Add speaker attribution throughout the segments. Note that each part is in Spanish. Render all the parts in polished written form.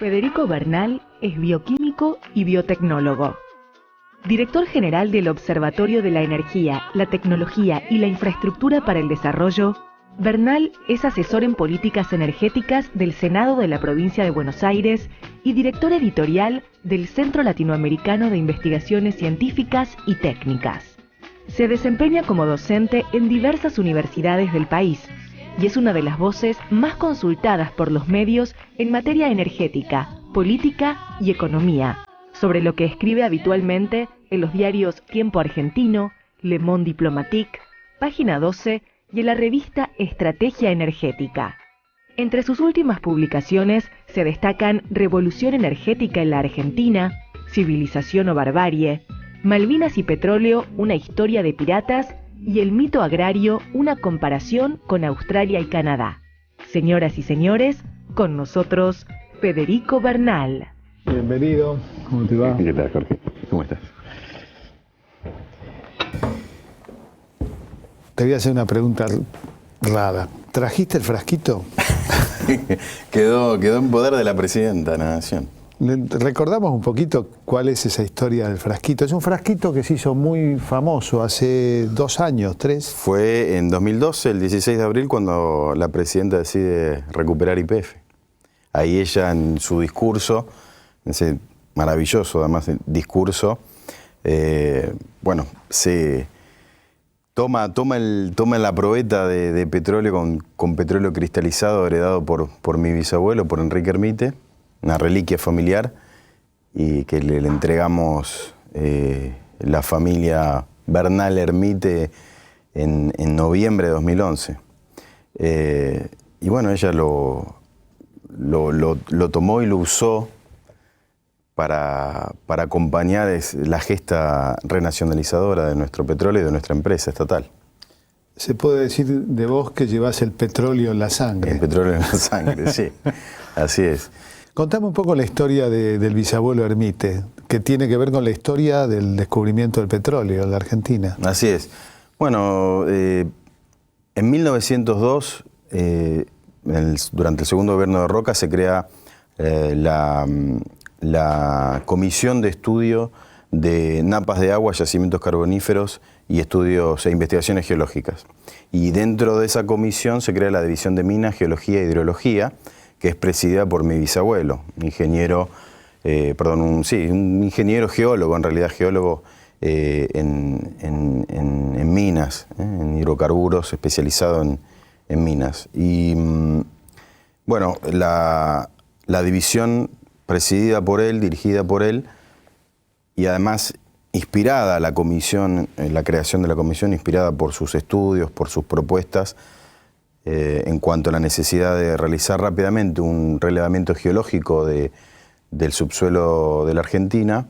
Speaker 1: Federico Bernal es bioquímico y biotecnólogo. Director general del Observatorio de la Energía, la Tecnología y la Infraestructura para el Desarrollo, Bernal es asesor en políticas energéticas del Senado de la Provincia de Buenos Aires y director editorial del Centro Latinoamericano de Investigaciones Científicas y Técnicas. Se desempeña como docente en diversas universidades del país y es una de las voces más consultadas por los medios en materia energética, política y economía, sobre lo que escribe habitualmente en los diarios Tiempo Argentino, Le Monde Diplomatique, Página 12 y en la revista Estrategia Energética. Entre sus últimas publicaciones se destacan Revolución Energética en la Argentina, Civilización o Barbarie, Malvinas y Petróleo, una historia de piratas y El mito agrario, una comparación con Australia y Canadá. Señoras y señores, con nosotros, Federico Bernal.
Speaker 2: Bienvenido, ¿cómo te va?
Speaker 3: ¿Qué tal, Jorge? ¿Cómo estás?
Speaker 2: Te voy a hacer una pregunta rara. ¿Trajiste el frasquito?
Speaker 3: quedó en poder de la presidenta de la Nación.
Speaker 2: Recordamos un poquito cuál es esa historia del frasquito. Es un frasquito que se hizo muy famoso hace 2 años, 3.
Speaker 3: Fue en 2012, el 16 de abril, cuando la presidenta decide recuperar YPF. Ahí ella, en su discurso, ese maravilloso además discurso, se toma la probeta de petróleo con petróleo cristalizado heredado por mi bisabuelo, por Enrique Hermite, una reliquia familiar, y que le entregamos la familia Bernal Hermite en noviembre de 2011. Y bueno, ella lo tomó y lo usó para acompañar la gesta renacionalizadora de nuestro petróleo y de nuestra empresa estatal.
Speaker 2: Se puede decir de vos que llevás el petróleo en la sangre.
Speaker 3: El petróleo en la sangre, sí, así es.
Speaker 2: Contame un poco la historia del bisabuelo Hermite, que tiene que ver con la historia del descubrimiento del petróleo en la Argentina.
Speaker 3: Así es. Bueno, en 1902, durante el segundo gobierno de Roca, se crea la Comisión de Estudio de Napas de Agua, Yacimientos Carboníferos y Estudios e Investigaciones Geológicas. Y dentro de esa comisión se crea la División de Minas, Geología e Hidrología, que es presidida por mi bisabuelo, un ingeniero geólogo, en realidad geólogo en minas, en hidrocarburos, especializado en minas. Y bueno, la división presidida por él, dirigida por él, y además inspirada la comisión, la creación de la comisión, inspirada por sus estudios, por sus propuestas, en cuanto a la necesidad de realizar rápidamente un relevamiento geológico del subsuelo de la Argentina,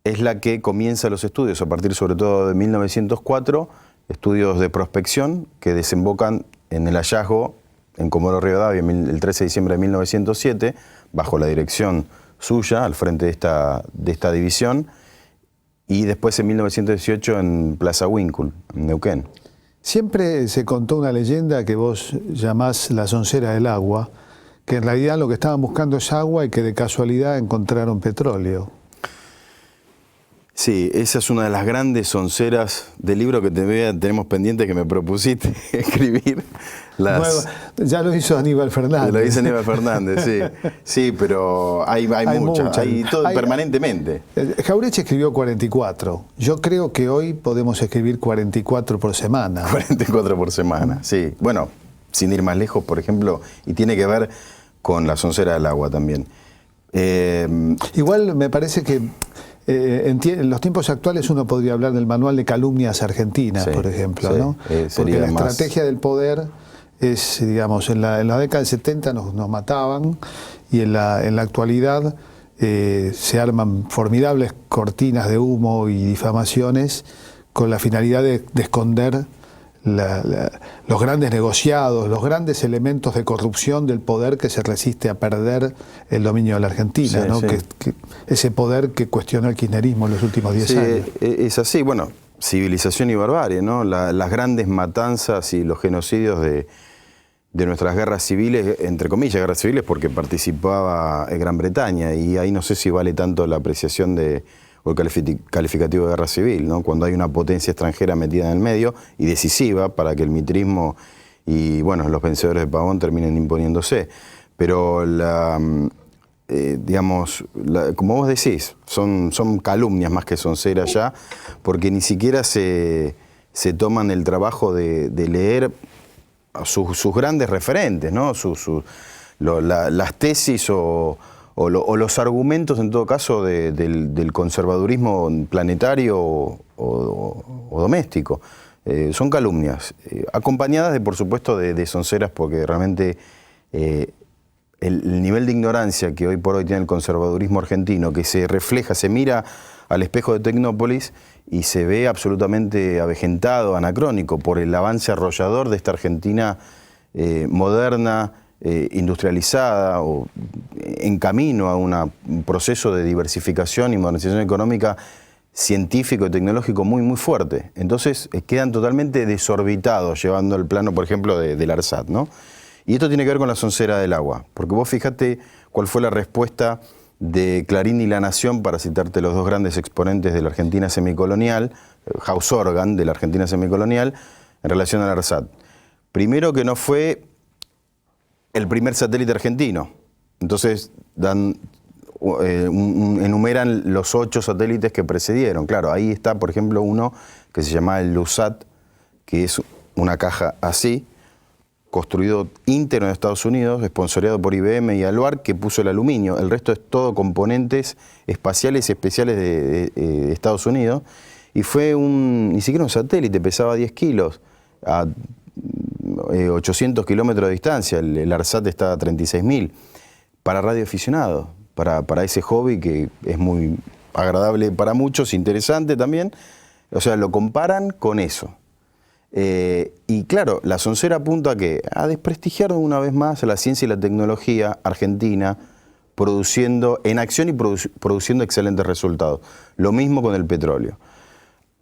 Speaker 3: es la que comienza los estudios, a partir sobre todo de 1904, estudios de prospección que desembocan en el hallazgo en Comodoro Rivadavia el 13 de diciembre de 1907, bajo la dirección suya, al frente de esta división, y después en 1918 en Plaza Winkle, en Neuquén.
Speaker 2: Siempre se contó una leyenda que vos llamás la soncera del agua, que en realidad lo que estaban buscando es agua y que de casualidad encontraron petróleo.
Speaker 3: Sí, esa es una de las grandes sonceras del libro que tenemos pendiente, que me propusiste escribir.
Speaker 2: Bueno, ya lo hizo Aníbal Fernández.
Speaker 3: Lo hizo Aníbal Fernández, sí. Sí, pero hay muchas, permanentemente.
Speaker 2: Jauretche escribió 44. Yo creo que hoy podemos escribir 44 por semana.
Speaker 3: 44 por semana, sí. Bueno, sin ir más lejos, por ejemplo, y tiene que ver con la soncera del agua también.
Speaker 2: Igual me parece que en los tiempos actuales uno podría hablar del manual de calumnias argentinas, sí, por ejemplo, sí, ¿no? Porque la estrategia del poder es, digamos, en la década del 70 nos mataban, y en la actualidad se arman formidables cortinas de humo y difamaciones con la finalidad de esconder los grandes negociados, los grandes elementos de corrupción del poder que se resiste a perder el dominio de la Argentina, sí, ¿no? Sí. Que ese poder que cuestionó el kirchnerismo en los últimos 10 años.
Speaker 3: Es así, bueno, civilización y barbarie, ¿no? Las grandes matanzas y los genocidios de nuestras guerras civiles, entre comillas guerras civiles, porque participaba Gran Bretaña, y ahí no sé si vale tanto la apreciación o el calificativo de guerra civil, ¿no? Cuando hay una potencia extranjera metida en el medio y decisiva para que el mitrismo y bueno, los vencedores de Pavón terminen imponiéndose. Pero como vos decís, son calumnias más que sonceras ya, porque ni siquiera se toman el trabajo de leer sus grandes referentes, ¿no? Las tesis o los argumentos, en todo caso, del conservadurismo planetario o doméstico. Son calumnias, acompañadas por supuesto, de sonceras, porque realmente el nivel de ignorancia que hoy por hoy tiene el conservadurismo argentino, que se refleja, se mira al espejo de Tecnópolis y se ve absolutamente avejentado, anacrónico, por el avance arrollador de esta Argentina moderna, industrializada, o en camino a un proceso de diversificación y modernización económica científico y tecnológico muy, muy fuerte. Entonces quedan totalmente desorbitados, llevando el plano, por ejemplo, del ARSAT, ¿no? Y esto tiene que ver con la soncera del agua, porque vos fíjate cuál fue la respuesta de Clarín y La Nación, para citarte los dos grandes exponentes de la Argentina semicolonial, House Organ de la Argentina semicolonial, en relación al ARSAT. Primero, que no fue el primer satélite argentino. Entonces enumeran los 8 satélites que precedieron. Claro, ahí está, por ejemplo, uno que se llama el LUSAT, que es una caja así, construido íntegro en Estados Unidos, esponsoreado por IBM y Aluar, que puso el aluminio. El resto es todo componentes espaciales especiales de Estados Unidos. Y fue ni siquiera un satélite, pesaba 10 kilos, a 800 kilómetros de distancia. El ARSAT está a 36.000, para radioaficionados, para ese hobby que es muy agradable para muchos, interesante también. O sea, lo comparan con eso. Y claro, la soncera apunta a ¿qué? A desprestigiar una vez más a la ciencia y la tecnología argentina, produciendo en acción y produciendo excelentes resultados. Lo mismo con el petróleo.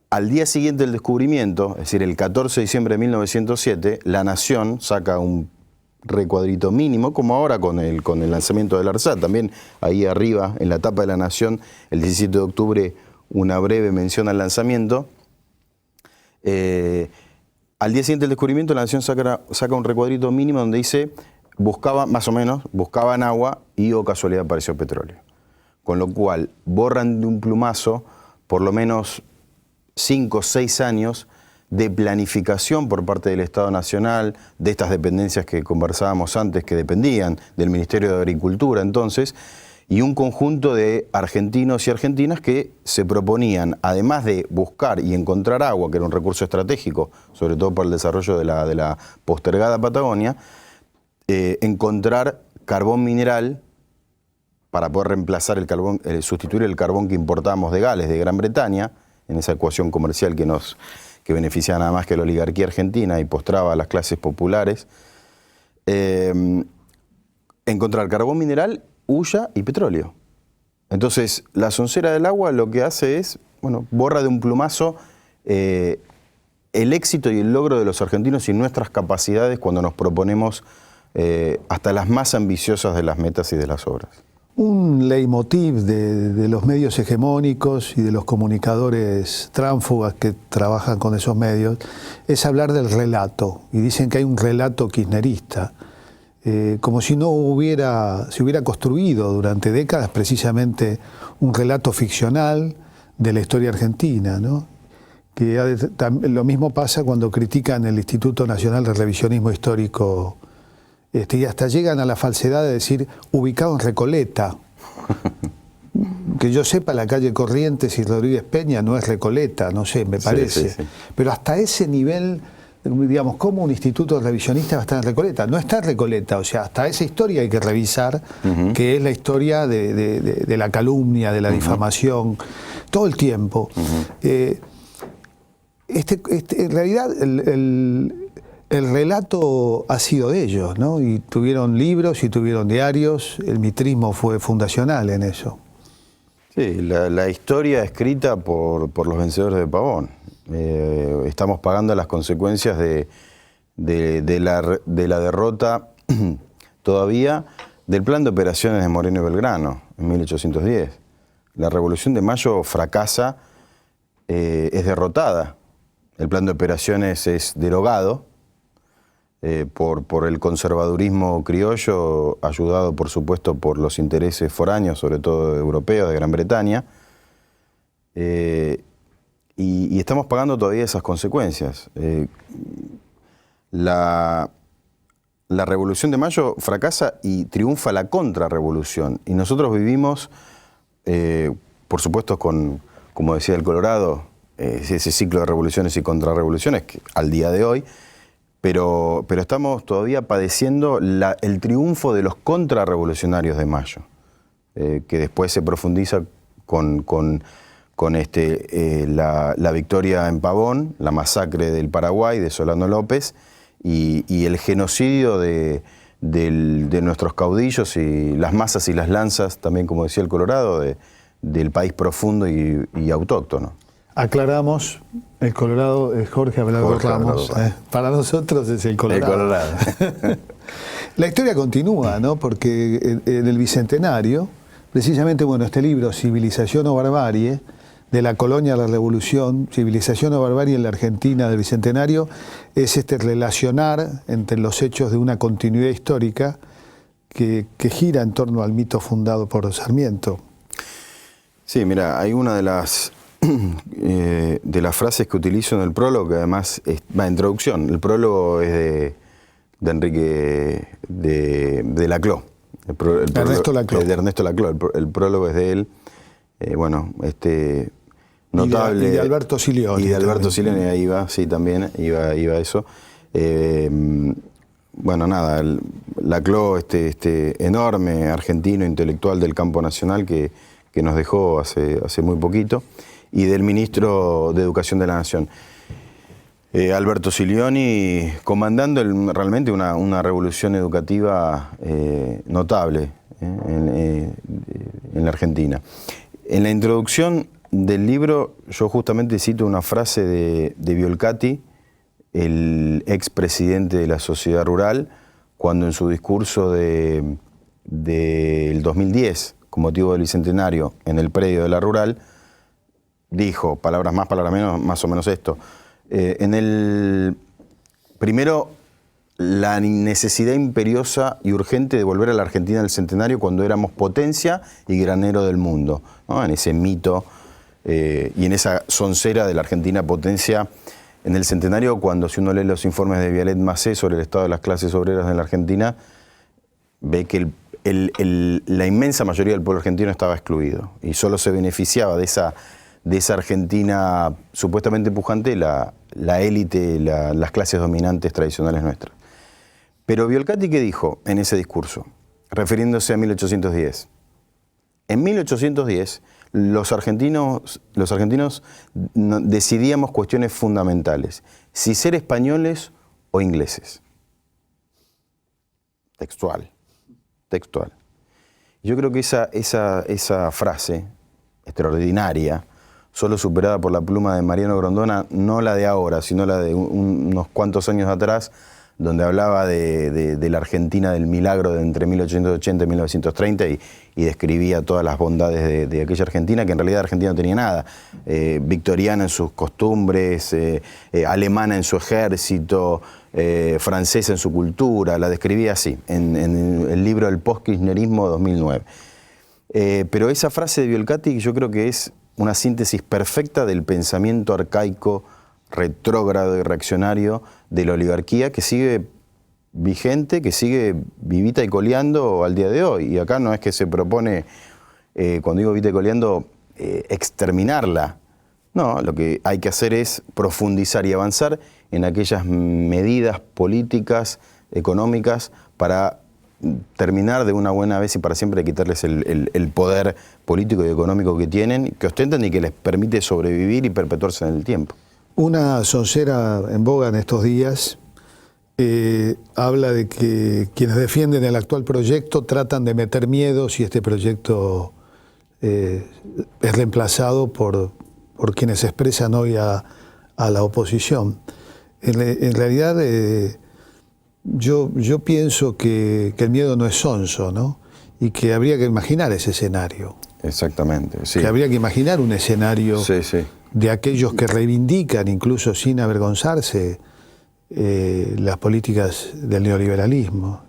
Speaker 3: Al día siguiente del descubrimiento, es decir, el 14 de diciembre de 1907, La Nación saca un recuadrito mínimo, como ahora con el lanzamiento del ARSAT. También ahí arriba, en la tapa de La Nación, el 17 de octubre, una breve mención al lanzamiento. Al día siguiente del descubrimiento, La Nación saca un recuadrito mínimo donde dice, buscaban agua y, oh casualidad, apareció petróleo. Con lo cual, borran de un plumazo por lo menos 5 o 6 años de planificación por parte del Estado Nacional, de estas dependencias que conversábamos antes, que dependían del Ministerio de Agricultura entonces, y un conjunto de argentinos y argentinas que se proponían, además de buscar y encontrar agua, que era un recurso estratégico, sobre todo para el desarrollo de la postergada Patagonia, encontrar carbón mineral para poder reemplazar el carbón, sustituir el carbón que importábamos de Gales, de Gran Bretaña, en esa ecuación comercial que beneficiaba nada más que a la oligarquía argentina y postraba a las clases populares. Encontrar carbón mineral, hulla y petróleo. Entonces, la soncera del agua lo que hace es, borra de un plumazo el éxito y el logro de los argentinos y nuestras capacidades cuando nos proponemos hasta las más ambiciosas de las metas y de las obras.
Speaker 2: Un leitmotiv de los medios hegemónicos y de los comunicadores tránfugas que trabajan con esos medios es hablar del relato, y dicen que hay un relato kirchnerista, como si se hubiera construido durante décadas precisamente un relato ficcional de la historia argentina, ¿no? Que lo mismo pasa cuando critican el Instituto Nacional de Revisionismo Histórico, y hasta llegan a la falsedad de decir ubicado en Recoleta. Que yo sepa, la calle Corrientes y Rodríguez Peña no es Recoleta, no sé, me parece. Sí. Pero hasta ese nivel, digamos, ¿cómo un instituto revisionista va a estar en Recoleta? No está en Recoleta, o sea, hasta esa historia hay que revisar, que es la historia de la calumnia, de la difamación, todo el tiempo. En realidad, el relato ha sido de ellos, ¿no? Y tuvieron libros y tuvieron diarios, el mitrismo fue fundacional en eso.
Speaker 3: Sí, la historia escrita por los vencedores de Pavón. Estamos pagando las consecuencias de de la derrota todavía del plan de operaciones de Moreno y Belgrano en 1810. La Revolución de Mayo fracasa, es derrotada. El plan de operaciones es derogado por el conservadurismo criollo, ayudado por supuesto por los intereses foráneos, sobre todo europeos, de Gran Bretaña. Y estamos pagando todavía esas consecuencias. La Revolución de Mayo fracasa y triunfa la contrarrevolución. Y nosotros vivimos, por supuesto, como decía el Colorado, ese ciclo de revoluciones y contrarrevoluciones que, al día de hoy, pero estamos todavía padeciendo el triunfo de los contrarrevolucionarios de Mayo, que después se profundiza con la victoria en Pavón, la masacre del Paraguay de Solano López y el genocidio de nuestros caudillos y las masas y las lanzas, también como decía el Colorado, del país profundo y autóctono.
Speaker 2: Aclaramos, el Colorado es Jorge Abelardo Ramos. Para nosotros es el Colorado.
Speaker 3: El Colorado.
Speaker 2: La historia continúa, ¿no? Porque en el Bicentenario, precisamente, bueno, este libro, Civilización o Barbarie, de la colonia a la revolución, Civilización o Barbarie en la Argentina del Bicentenario, es relacionar entre los hechos de una continuidad histórica que gira en torno al mito fundado por Sarmiento.
Speaker 3: Sí, mira, hay una de las frases que utilizo en el prólogo, que además va en introducción. El prólogo es de Enrique de Laclau.
Speaker 2: Ernesto Laclau.
Speaker 3: De Ernesto Laclau. El prólogo es de él. Notable.
Speaker 2: Y de Alberto Silioni.
Speaker 3: Y de Alberto Silioni, ahí va, sí, también iba eso. Bueno, nada, Laclau, enorme argentino intelectual del campo nacional que nos dejó hace muy poquito, y del ministro de Educación de la Nación, Alberto Silioni, comandando realmente una revolución educativa notable en la Argentina. En la introducción del libro yo justamente cito una frase de Violcati, el expresidente de la Sociedad Rural, cuando en su discurso del 2010, con motivo del Bicentenario, en el predio de la Rural, dijo, palabras más, palabras menos, más o menos esto. Primero, la necesidad imperiosa y urgente de volver a la Argentina del Centenario cuando éramos potencia y granero del mundo, ¿no? En ese mito y en esa soncera de la Argentina potencia en el Centenario, cuando si uno lee los informes de Vialet Macé sobre el estado de las clases obreras en la Argentina, ve que la inmensa mayoría del pueblo argentino estaba excluido y solo se beneficiaba de esa Argentina supuestamente pujante la élite, las clases dominantes tradicionales nuestras. Pero Violcati, ¿qué dijo en ese discurso? Refiriéndose a 1810. En 1810, los argentinos decidíamos cuestiones fundamentales, si ser españoles o ingleses. Textual. Yo creo que esa frase extraordinaria, solo superada por la pluma de Mariano Grondona, no la de ahora, sino la de unos cuantos años atrás, donde hablaba de la Argentina del milagro de entre 1880 y 1930 y describía todas las bondades de aquella Argentina, que en realidad Argentina no tenía nada. Victoriana en sus costumbres, alemana en su ejército, francesa en su cultura, la describía así, en el libro El Post-Kirchnerismo de 2009. Pero esa frase de Violcati yo creo que es una síntesis perfecta del pensamiento arcaico, retrógrado y reaccionario de la oligarquía que sigue vigente, que sigue vivita y coleando al día de hoy. Y acá no es que se propone, cuando digo vivita y coleando, exterminarla. No, lo que hay que hacer es profundizar y avanzar en aquellas medidas políticas, económicas, para terminar de una buena vez y para siempre de quitarles el poder político y económico que tienen, que ostentan y que les permite sobrevivir y perpetuarse en el tiempo.
Speaker 2: Una soncera en boga en estos días habla de que quienes defienden el actual proyecto tratan de meter miedo si este proyecto es reemplazado por quienes expresan hoy a la oposición. En realidad Yo pienso que el miedo no es sonso, ¿no? Y que habría que imaginar ese escenario.
Speaker 3: Exactamente, sí.
Speaker 2: Que habría que imaginar un escenario de aquellos que reivindican, incluso sin avergonzarse, las políticas del neoliberalismo.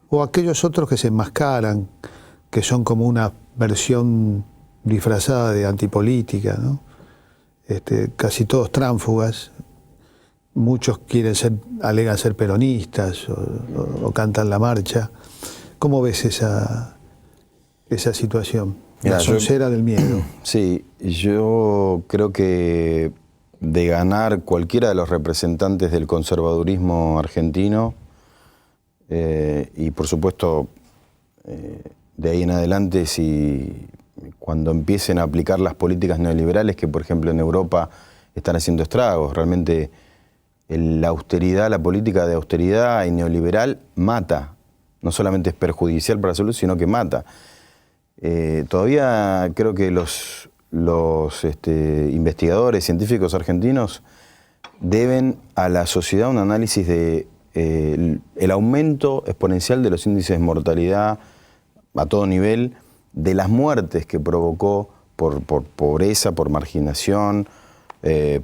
Speaker 2: O aquellos otros que se enmascaran, que son como una versión disfrazada de antipolítica, ¿no? Casi todos tránsfugas. Muchos alegan ser peronistas o cantan la marcha. ¿Cómo ves esa situación? La soncera del miedo.
Speaker 3: Sí, yo creo que de ganar cualquiera de los representantes del conservadurismo argentino, y por supuesto de ahí en adelante, cuando empiecen a aplicar las políticas neoliberales que por ejemplo en Europa están haciendo estragos, realmente la austeridad, la política de austeridad y neoliberal mata. No solamente es perjudicial para la salud, sino que mata. Todavía creo que los investigadores científicos argentinos deben a la sociedad un análisis de el aumento exponencial de los índices de mortalidad a todo nivel, de las muertes que provocó por pobreza, por marginación,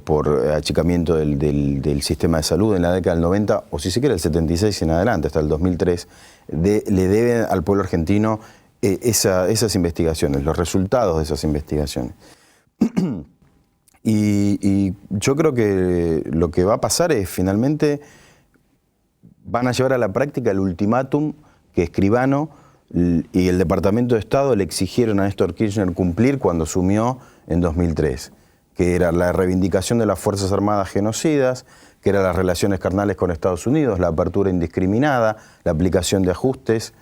Speaker 3: por achicamiento del sistema de salud en la década del 90, o si se quiere el 76 en adelante, hasta el 2003, le deben al pueblo argentino esas investigaciones, los resultados de esas investigaciones. Y yo creo que lo que va a pasar es finalmente van a llevar a la práctica el ultimátum que Escribano y el Departamento de Estado le exigieron a Néstor Kirchner cumplir cuando asumió en 2003, que era la reivindicación de las Fuerzas Armadas genocidas, que eran las relaciones carnales con Estados Unidos, la apertura indiscriminada, la aplicación de ajustes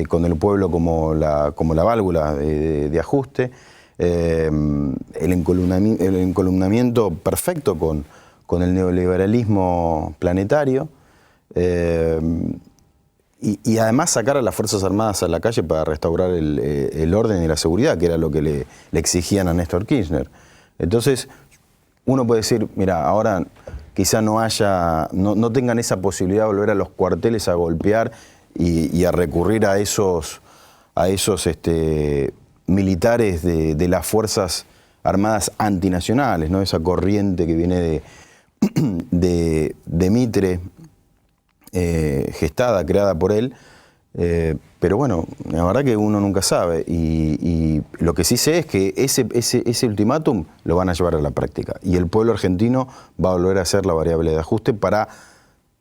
Speaker 3: con el pueblo como la válvula de ajuste, el encolumnamiento perfecto con el neoliberalismo planetario, y además sacar a las Fuerzas Armadas a la calle para restaurar el orden y la seguridad, que era lo que le exigían a Néstor Kirchner. Entonces, uno puede decir, mira, ahora quizá no tengan esa posibilidad de volver a los cuarteles a golpear y a recurrir a esos militares de las Fuerzas Armadas antinacionales, ¿no? Esa corriente que viene de Mitre, gestada, creada por él, pero bueno, la verdad que uno nunca sabe, y lo que sí sé es que ese ultimátum lo van a llevar a la práctica, y el pueblo argentino va a volver a ser la variable de ajuste para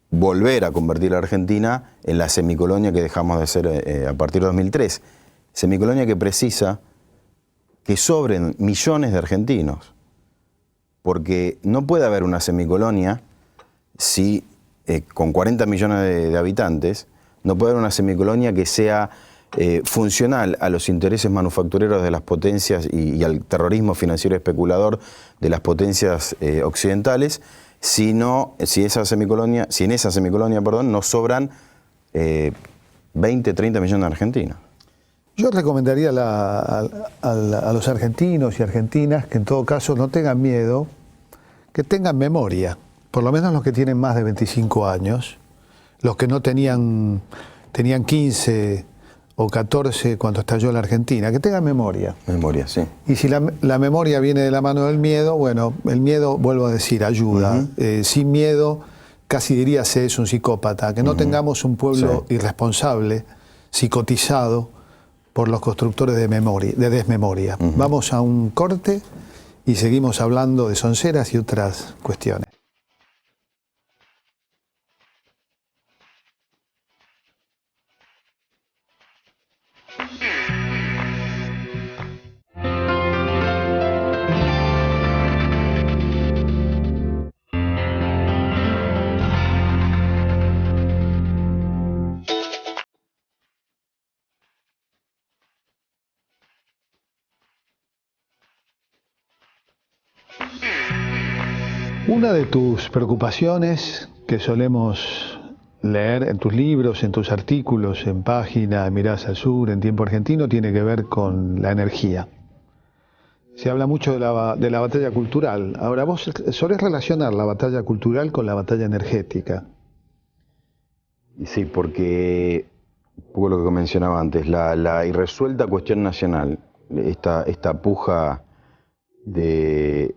Speaker 3: volver a convertir a la Argentina en la semicolonia que dejamos de ser a partir de 2003, semicolonia que precisa que sobren millones de argentinos, porque no puede haber una semicolonia si con 40 millones de habitantes, no puede haber una semicolonia que sea funcional a los intereses manufactureros de las potencias y al terrorismo financiero especulador de las potencias occidentales, si en esa semicolonia no sobran 20, 30 millones de argentinos.
Speaker 2: Yo recomendaría a los argentinos y argentinas que en todo caso no tengan miedo, que tengan memoria. Por lo menos los que tienen más de 25 años, los que no tenían 15 o 14 cuando estalló la Argentina, que tengan memoria.
Speaker 3: Memoria, sí.
Speaker 2: Y si la memoria viene de la mano del miedo, bueno, el miedo, vuelvo a decir, ayuda. Sin miedo, casi diría se es un psicópata. Que no tengamos un pueblo irresponsable, psicotizado por los constructores de desmemoria. Vamos a un corte y seguimos hablando de sonceras y otras cuestiones. Una de tus preocupaciones que solemos leer en tus libros, en tus artículos, en Página, Miradas al Sur, en Tiempo Argentino, tiene que ver con la energía. Se habla mucho de la batalla cultural. Ahora, vos solés relacionar la batalla cultural con la batalla energética.
Speaker 3: Sí, porque, un poco lo que mencionaba antes, la irresuelta cuestión nacional, esta puja de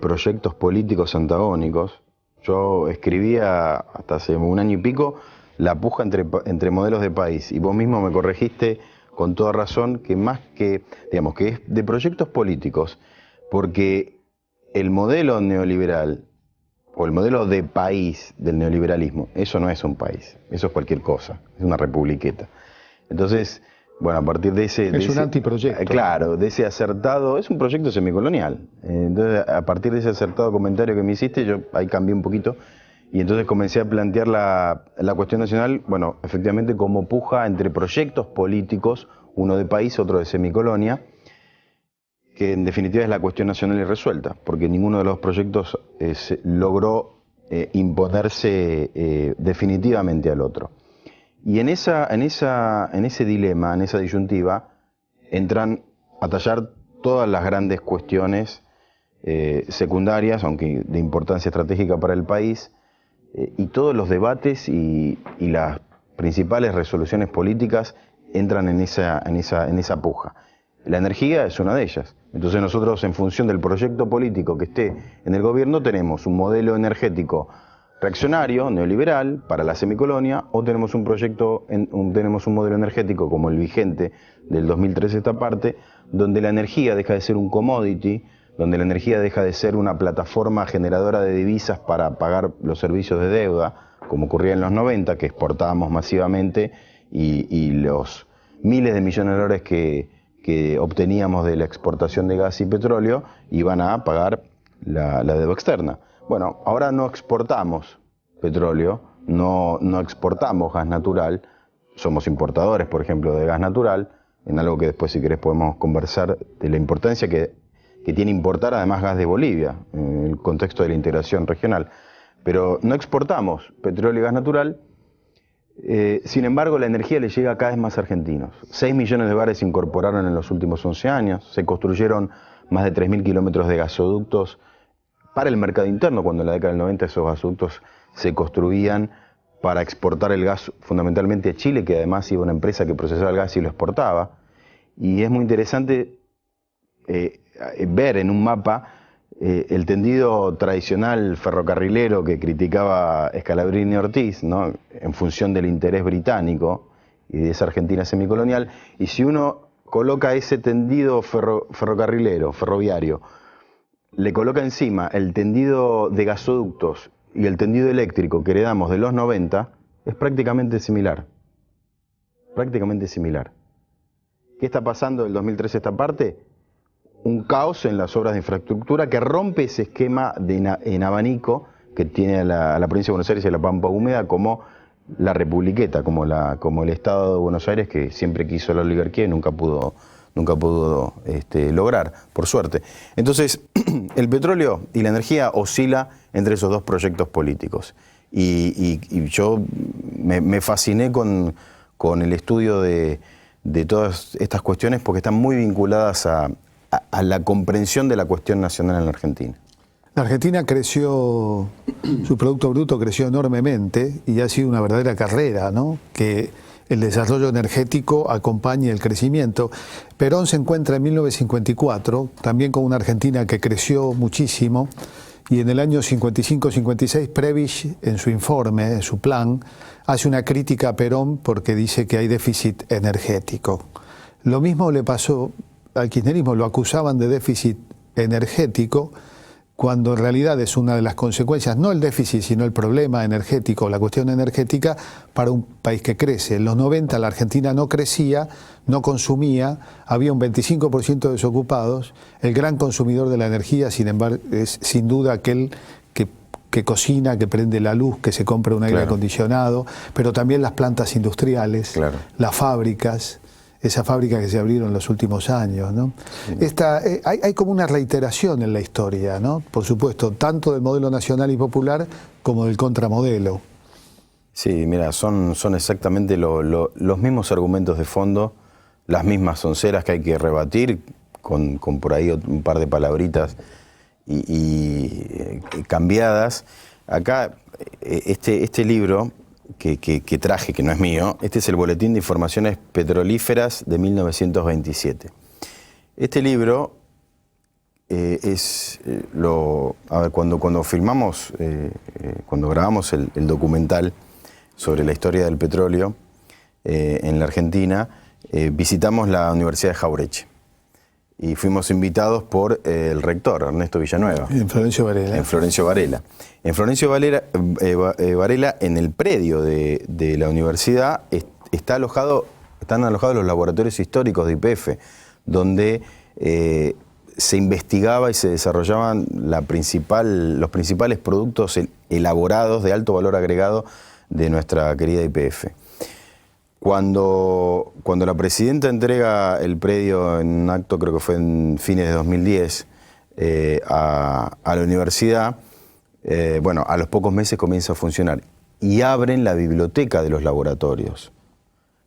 Speaker 3: proyectos políticos antagónicos. Yo escribía hasta hace un año y pico la puja entre modelos de país, y vos mismo me corregiste con toda razón que más que, digamos, que es de proyectos políticos, porque el modelo neoliberal o el modelo de país del neoliberalismo, eso no es un país, eso es cualquier cosa, es una republiqueta. Entonces, bueno, a partir de ese...
Speaker 2: Es un antiproyecto.
Speaker 3: Claro, de ese acertado, es un proyecto semicolonial. Entonces, a partir de ese acertado comentario que me hiciste, yo ahí cambié un poquito, y entonces comencé a plantear la cuestión nacional, bueno, efectivamente como puja entre proyectos políticos, uno de país, otro de semicolonia, que en definitiva es la cuestión nacional irresuelta, porque ninguno de los proyectos logró imponerse definitivamente al otro. Y en ese dilema, en esa disyuntiva, entran a tallar todas las grandes cuestiones secundarias, aunque de importancia estratégica para el país, y todos los debates y las principales resoluciones políticas entran en esa puja. La energía es una de ellas. Entonces nosotros, en función del proyecto político que esté en el gobierno, tenemos un modelo energético reaccionario, neoliberal, para la semicolonia, o tenemos un modelo energético como el vigente del 2013 esta parte, donde la energía deja de ser un commodity, donde la energía deja de ser una plataforma generadora de divisas para pagar los servicios de deuda, como ocurría en los 90, que exportábamos masivamente, y los miles de millones de dólares que obteníamos de la exportación de gas y petróleo iban a pagar la deuda externa. Bueno, ahora no exportamos petróleo, no exportamos gas natural, somos importadores, por ejemplo, de gas natural, en algo que después, si querés, podemos conversar de la importancia que tiene importar además gas de Bolivia, en el contexto de la integración regional. Pero no exportamos petróleo y gas natural, sin embargo la energía le llega a cada vez más argentinos. 6 millones de hogares se incorporaron en los últimos 11 años, se construyeron más de 3.000 kilómetros de gasoductos para el mercado interno, cuando en la década del 90 esos gasoductos se construían para exportar el gas fundamentalmente a Chile, que además iba una empresa que procesaba el gas y lo exportaba. Y es muy interesante ver en un mapa el tendido tradicional ferrocarrilero que criticaba Scalabrini Ortiz, ¿no?, en función del interés británico y de esa Argentina semicolonial. Y si uno coloca ese tendido ferroviario, le coloca encima el tendido de gasoductos y el tendido eléctrico que heredamos de los 90, es prácticamente similar. Prácticamente similar. ¿Qué está pasando del 2013 a esta parte? Un caos en las obras de infraestructura que rompe ese esquema en abanico que tiene a la provincia de Buenos Aires y a la Pampa Húmeda como la republiqueta, como el Estado de Buenos Aires, que siempre quiso la oligarquía y nunca pudo lograr, por suerte. Entonces, el petróleo y la energía oscila entre esos dos proyectos políticos. Y yo me fasciné con el estudio de todas estas cuestiones porque están muy vinculadas a la comprensión de la cuestión nacional en la Argentina.
Speaker 2: La Argentina creció, su Producto Bruto creció enormemente y ha sido una verdadera carrera, ¿no?, que el desarrollo energético acompañe el crecimiento. Perón se encuentra en 1954, también con una Argentina que creció muchísimo, y en el año 55-56 Prebisch, en su informe, en su plan, hace una crítica a Perón porque dice que hay déficit energético. Lo mismo le pasó al kirchnerismo, lo acusaban de déficit energético, cuando en realidad es una de las consecuencias, no el déficit, sino el problema energético, la cuestión energética para un país que crece. En los 90 la Argentina no crecía, no consumía, había un 25% de desocupados, el gran consumidor de la energía, sin embargo, es sin duda aquel que cocina, que prende la luz, que se compra un aire acondicionado, pero también las plantas industriales, las fábricas, esas fábricas que se abrieron en los últimos años, ¿no? Hay como una reiteración en la historia, ¿no?, por supuesto, tanto del modelo nacional y popular como del contramodelo.
Speaker 3: Sí, mira, son exactamente los mismos argumentos de fondo, las mismas onceras que hay que rebatir, con por ahí un par de palabritas y cambiadas. Acá, este libro que traje, que no es mío. Este es el Boletín de Informaciones Petrolíferas de 1927. Este libro cuando filmamos, cuando grabamos el documental sobre la historia del petróleo en la Argentina, visitamos la Universidad de Jaureche y fuimos invitados por el rector, Ernesto Villanueva.
Speaker 2: En Florencio Varela.
Speaker 3: En Florencio Varela. En Florencio Varela, en el predio de la universidad, están alojados los laboratorios históricos de YPF, donde se investigaba y se desarrollaban los principales productos elaborados de alto valor agregado de nuestra querida YPF. Cuando la presidenta entrega el predio en un acto, creo que fue en fines de 2010, a la universidad, a los pocos meses comienza a funcionar y abren la biblioteca de los laboratorios.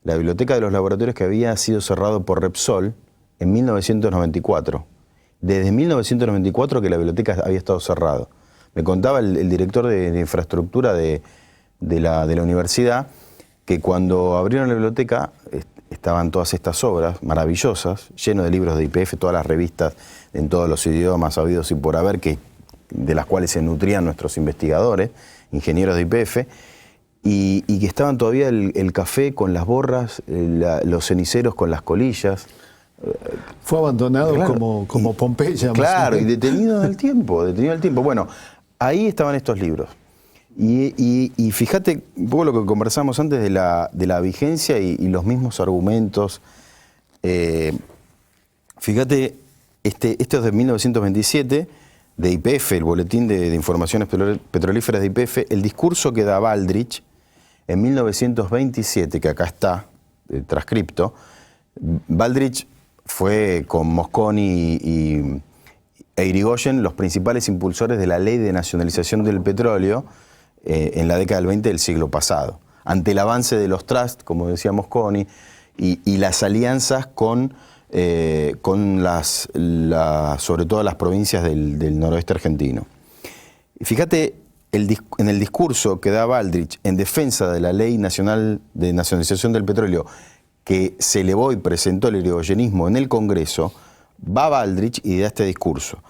Speaker 3: La biblioteca de los laboratorios que había sido cerrado por Repsol en 1994. Desde 1994 que la biblioteca había estado cerrada. Me contaba el director de infraestructura de la universidad que cuando abrieron la biblioteca estaban todas estas obras maravillosas, lleno de libros de YPF, todas las revistas en todos los idiomas habidos y por haber, de las cuales se nutrían nuestros investigadores, ingenieros de YPF, y que estaban todavía el café con las borras, los ceniceros con las colillas.
Speaker 2: Fue abandonado, claro, como Pompeya.
Speaker 3: Claro, y detenido en el tiempo. Bueno, ahí estaban estos libros. Y fíjate un poco lo que conversamos antes de la vigencia y los mismos argumentos. Fíjate, esto es de 1927, de YPF, el Boletín de Informaciones Petrolíferas de YPF, el discurso que da Baldrich en 1927, que acá está transcripto. Baldrich fue con Mosconi e Irigoyen los principales impulsores de la ley de nacionalización del petróleo en la década del 20 del siglo pasado. Ante el avance de los trusts, como decía Mosconi, y las alianzas con sobre todo las provincias del noroeste argentino. Y fíjate, en el discurso que da Baldrich en defensa de la ley nacional de nacionalización del petróleo, que se elevó y presentó el irigoyenismo en el Congreso, va Baldrich y da este discurso.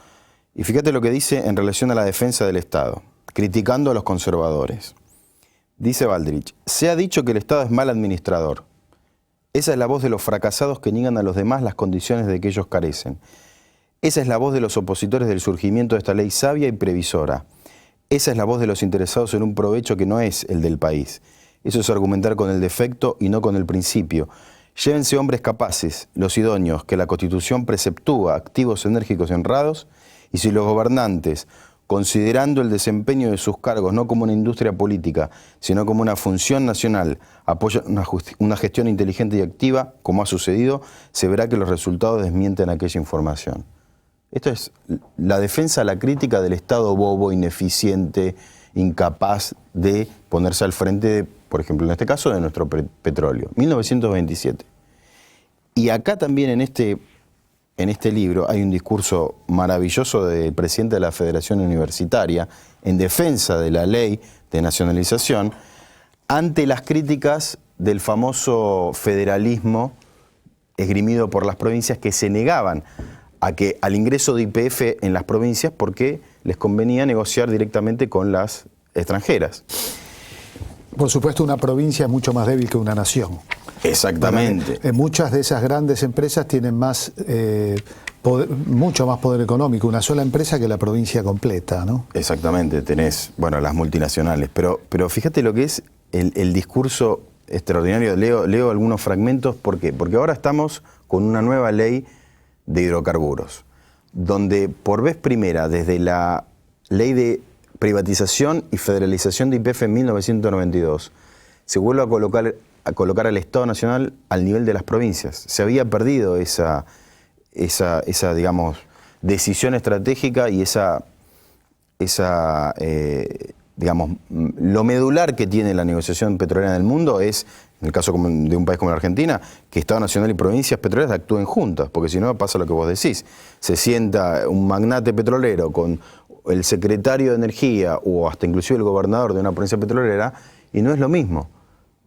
Speaker 3: Y fíjate lo que dice en relación a la defensa del Estado, criticando a los conservadores. Dice Baldrich: se ha dicho que el Estado es mal administrador. Esa es la voz de los fracasados que niegan a los demás las condiciones de que ellos carecen. Esa es la voz de los opositores del surgimiento de esta ley sabia y previsora. Esa es la voz de los interesados en un provecho que no es el del país. Eso es argumentar con el defecto y no con el principio. Llévense hombres capaces, los idóneos, que la Constitución preceptúa, activos, enérgicos y honrados, y si los gobernantes, considerando el desempeño de sus cargos no como una industria política, sino como una función nacional, apoyan una gestión inteligente y activa, como ha sucedido, se verá que los resultados desmienten aquella información. Esto es la defensa, la crítica del Estado bobo, ineficiente, incapaz de ponerse al frente, por ejemplo, en este caso, de nuestro petróleo. 1927. Y acá también en este libro hay un discurso maravilloso del presidente de la Federación Universitaria en defensa de la ley de nacionalización ante las críticas del famoso federalismo esgrimido por las provincias que se negaban al ingreso de YPF en las provincias porque les convenía negociar directamente con las extranjeras.
Speaker 2: Por supuesto, una provincia es mucho más débil que una nación.
Speaker 3: Exactamente.
Speaker 2: Muchas de esas grandes empresas tienen mucho más poder económico, una sola empresa que la provincia completa, ¿no?
Speaker 3: Exactamente, tenés, las multinacionales. Pero fíjate lo que es el discurso extraordinario. Leo algunos fragmentos. ¿Por qué? Porque ahora estamos con una nueva ley de hidrocarburos, donde por vez primera, desde la ley de privatización y federalización de YPF en 1992, se vuelve a colocar al Estado Nacional al nivel de las provincias. Se había perdido esa digamos, decisión estratégica y digamos, lo medular que tiene la negociación petrolera en el mundo es, en el caso de un país como la Argentina, que Estado Nacional y provincias petroleras actúen juntas, porque si no pasa lo que vos decís. Se sienta un magnate petrolero con el secretario de Energía o hasta inclusive el gobernador de una provincia petrolera y no es lo mismo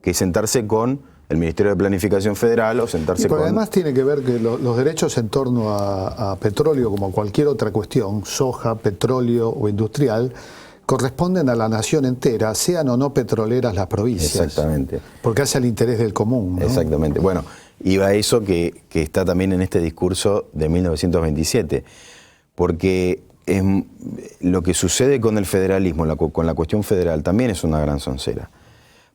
Speaker 3: que sentarse con el Ministerio de Planificación Federal o sentarse con...
Speaker 2: Además tiene que ver que los derechos en torno a petróleo, como cualquier otra cuestión, soja, petróleo o industrial, corresponden a la nación entera, sean o no petroleras las provincias.
Speaker 3: Exactamente.
Speaker 2: Porque hace el interés del común, ¿no?
Speaker 3: Exactamente. Bueno, iba a eso que está también en este discurso de 1927, porque lo que sucede con el federalismo, con la cuestión federal, también es una gran soncera.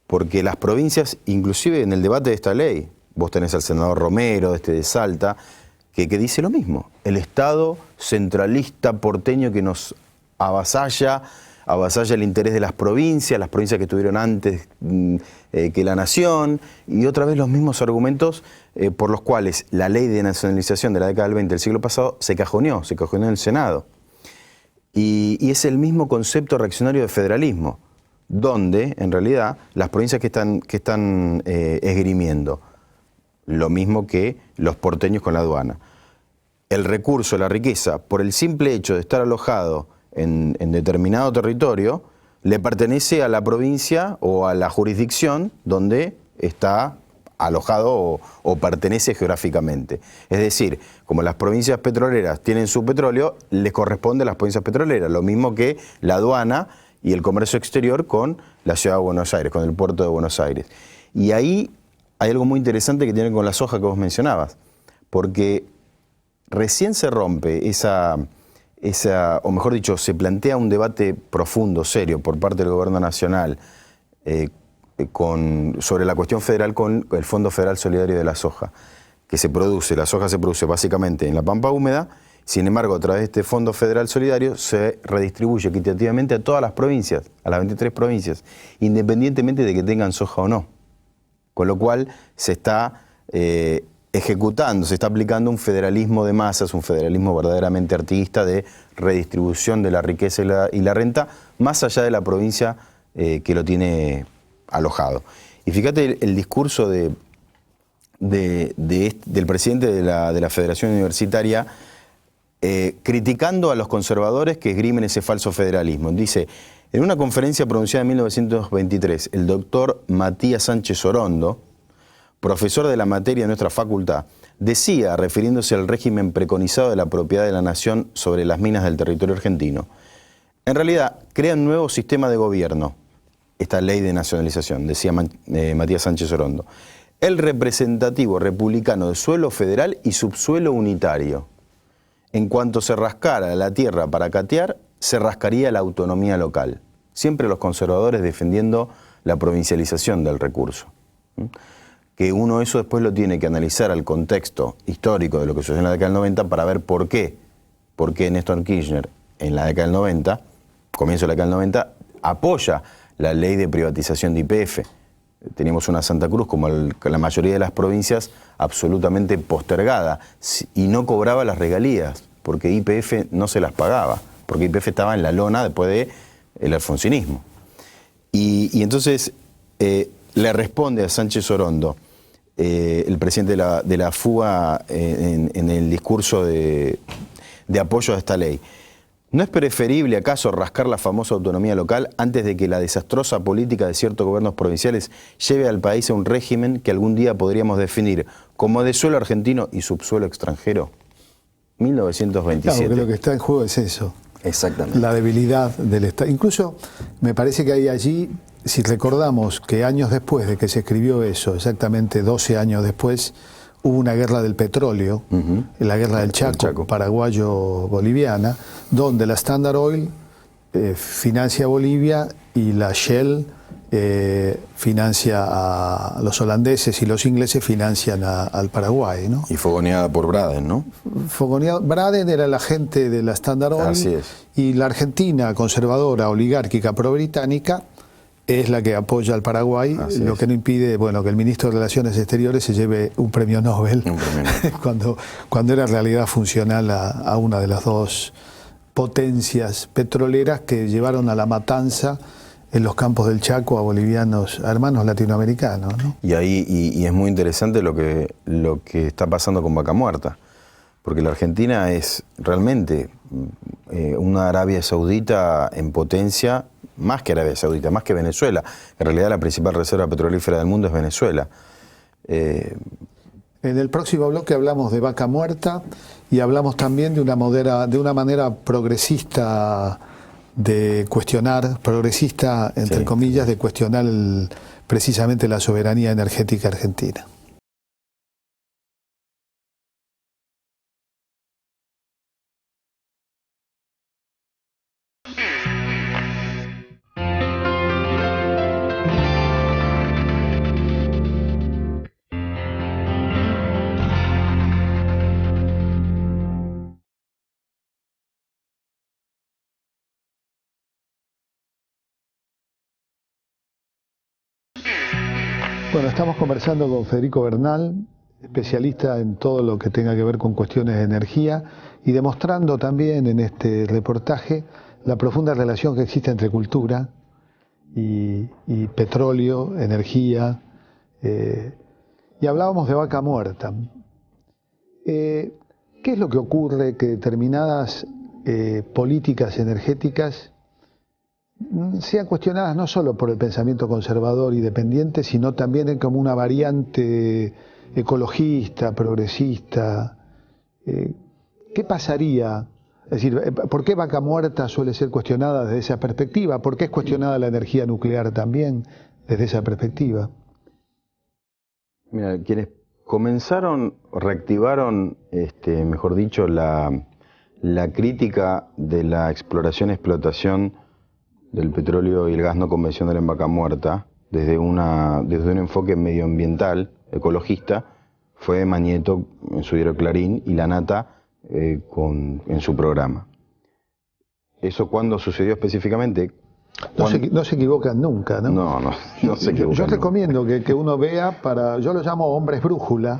Speaker 3: Porque las provincias, inclusive en el debate de esta ley, vos tenés al senador Romero, de Salta, que dice lo mismo. El Estado centralista porteño que nos avasalla el interés de las provincias que estuvieron antes que la nación, y otra vez los mismos argumentos por los cuales la ley de nacionalización de la década del 20 del siglo pasado se cajoneó en el Senado. Y es el mismo concepto reaccionario de federalismo, donde en realidad las provincias que están esgrimiendo, lo mismo que los porteños con la aduana, el recurso, la riqueza, por el simple hecho de estar alojado en determinado territorio, le pertenece a la provincia o a la jurisdicción donde está alojado o pertenece geográficamente. Es decir, como las provincias petroleras tienen su petróleo, les corresponde a las provincias petroleras, lo mismo que la aduana y el comercio exterior con la ciudad de Buenos Aires, con el puerto de Buenos Aires. Y ahí hay algo muy interesante que tiene que ver con la soja que vos mencionabas, porque recién se rompe o mejor dicho, se plantea un debate profundo, serio, por parte del gobierno nacional sobre la cuestión federal con el Fondo Federal Solidario de la Soja, la soja se produce básicamente en la pampa húmeda. Sin embargo, a través de este Fondo Federal Solidario se redistribuye equitativamente a todas las provincias, a las 23 provincias, independientemente de que tengan soja o no. Con lo cual se está ejecutando, se está aplicando un federalismo de masas, un federalismo verdaderamente artiguista de redistribución de la riqueza y la renta, más allá de la provincia que lo tiene alojado. Y fíjate el discurso del presidente de la Federación Universitaria, criticando a los conservadores que esgrimen ese falso federalismo. Dice, en una conferencia pronunciada en 1923, el doctor Matías Sánchez Orondo, profesor de la materia de nuestra facultad, decía, refiriéndose al régimen preconizado de la propiedad de la nación sobre las minas del territorio argentino, en realidad crea un nuevo sistema de gobierno, esta ley de nacionalización, decía Matías Sánchez Orondo, el representativo republicano de suelo federal y subsuelo unitario. En cuanto se rascara la tierra para catear, se rascaría la autonomía local. Siempre los conservadores defendiendo la provincialización del recurso. Que uno eso después lo tiene que analizar al contexto histórico de lo que sucedió en la década del 90 para ver por qué Néstor Kirchner en la década del 90, comienzo de la década del 90, apoya la ley de privatización de YPF. Teníamos una Santa Cruz, como la mayoría de las provincias, absolutamente postergada y no cobraba las regalías, porque YPF no se las pagaba, porque YPF estaba en la lona después del alfonsinismo. Y entonces le responde a Sánchez Orondo, el presidente de la FUA, en el discurso de apoyo a esta ley. ¿No es preferible acaso rascar la famosa autonomía local antes de que la desastrosa política de ciertos gobiernos provinciales lleve al país a un régimen que algún día podríamos definir como de suelo argentino y subsuelo extranjero? 1927.
Speaker 2: Claro, que lo que está en juego es eso.
Speaker 3: Exactamente.
Speaker 2: La debilidad del Estado. Incluso me parece que hay allí, si recordamos que años después de que se escribió eso, exactamente 12 años después, hubo una guerra del petróleo, la guerra del Chaco. Paraguayo-boliviana, donde la Standard Oil financia a Bolivia y la Shell financia a los holandeses y los ingleses financian al Paraguay, ¿no?
Speaker 3: Y fogoneada por Braden, ¿no?
Speaker 2: Braden era el agente de la Standard Oil.
Speaker 3: Así es.
Speaker 2: Y la Argentina conservadora, oligárquica, pro-británica, es la que apoya al Paraguay, lo que no impide, bueno, que el ministro de Relaciones Exteriores se lleve un premio Nobel, cuando era en realidad funcional a una de las dos potencias petroleras que llevaron a la matanza en los campos del Chaco a bolivianos, a hermanos latinoamericanos, ¿no?
Speaker 3: Y ahí y es muy interesante lo que está pasando con Vaca Muerta, porque la Argentina es realmente una Arabia Saudita en potencia más que Arabia Saudita, más que Venezuela. En realidad la principal reserva petrolífera del mundo es Venezuela.
Speaker 2: En el próximo bloque hablamos de Vaca Muerta y hablamos también de una manera progresista de cuestionar, progresista entre comillas, de cuestionar precisamente la soberanía energética argentina. Bueno, estamos conversando con Federico Bernal, especialista en todo lo que tenga que ver con cuestiones de energía y demostrando también en este reportaje la profunda relación que existe entre cultura y petróleo, energía. Y hablábamos de Vaca Muerta. ¿Qué es lo que ocurre que determinadas políticas energéticas sean cuestionadas no solo por el pensamiento conservador y dependiente, sino también como una variante ecologista, progresista? ¿Qué pasaría? Es decir, ¿por qué Vaca Muerta suele ser cuestionada desde esa perspectiva? ¿Por qué es cuestionada la energía nuclear también desde esa perspectiva?
Speaker 3: Mira, quienes comenzaron, reactivaron, mejor dicho, la crítica de la exploración-explotación del petróleo y el gas no convencional en Vaca Muerta, desde un enfoque medioambiental, ecologista, fue Mañeto en su diario Clarín y La Nata en su programa. ¿Eso cuándo sucedió específicamente?
Speaker 2: No se equivocan nunca, ¿no?
Speaker 3: No se equivocan.
Speaker 2: Yo recomiendo que uno vea yo lo llamo hombres brújula,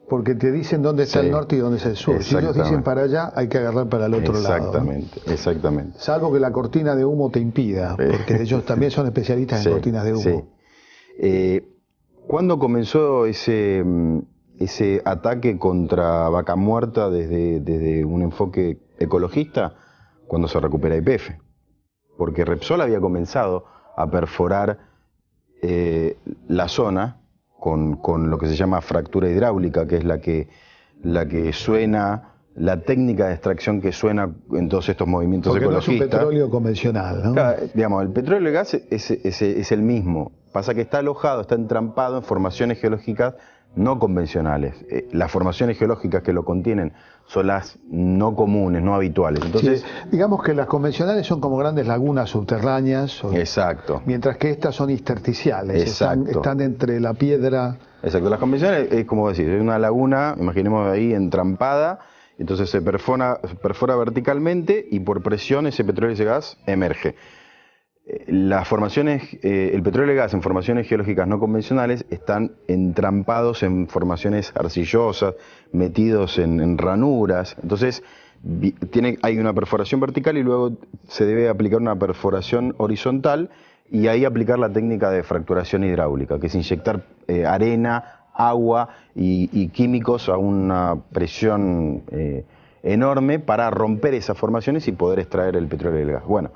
Speaker 2: porque te dicen dónde está el norte y dónde está el sur. Si ellos dicen para allá, hay que agarrar para el otro lado.
Speaker 3: Exactamente.
Speaker 2: Salvo que la cortina de humo te impida, porque ellos también son especialistas en cortinas de humo.
Speaker 3: Sí. ¿Cuándo comenzó ese ataque contra Vaca Muerta desde un enfoque ecologista? Cuando se recupera YPF. Porque Repsol había comenzado a perforar la zona con lo que se llama fractura hidráulica, que es la que suena, la técnica de extracción que suena en todos estos movimientos ecologistas.
Speaker 2: Porque no es un petróleo convencional, ¿no?
Speaker 3: Claro, digamos, el petróleo y el gas es el mismo. Pasa que está alojado, está entrampado en formaciones geológicas no convencionales. Las formaciones geológicas que lo contienen son las no comunes, no habituales. Entonces,
Speaker 2: digamos que las convencionales son como grandes lagunas subterráneas.
Speaker 3: Exacto.
Speaker 2: Mientras que estas son intersticiales. Están entre la piedra.
Speaker 3: Exacto. Las convencionales es como decir, es una laguna, imaginemos ahí entrampada, entonces se perfora verticalmente y por presión ese petróleo y ese gas emerge. Las formaciones, el petróleo y el gas en formaciones geológicas no convencionales están entrampados en formaciones arcillosas, metidos en ranuras. Entonces hay una perforación vertical y luego se debe aplicar una perforación horizontal y ahí aplicar la técnica de fracturación hidráulica, que es inyectar arena, agua y químicos a una presión enorme para romper esas formaciones y poder extraer el petróleo y el gas. Bueno.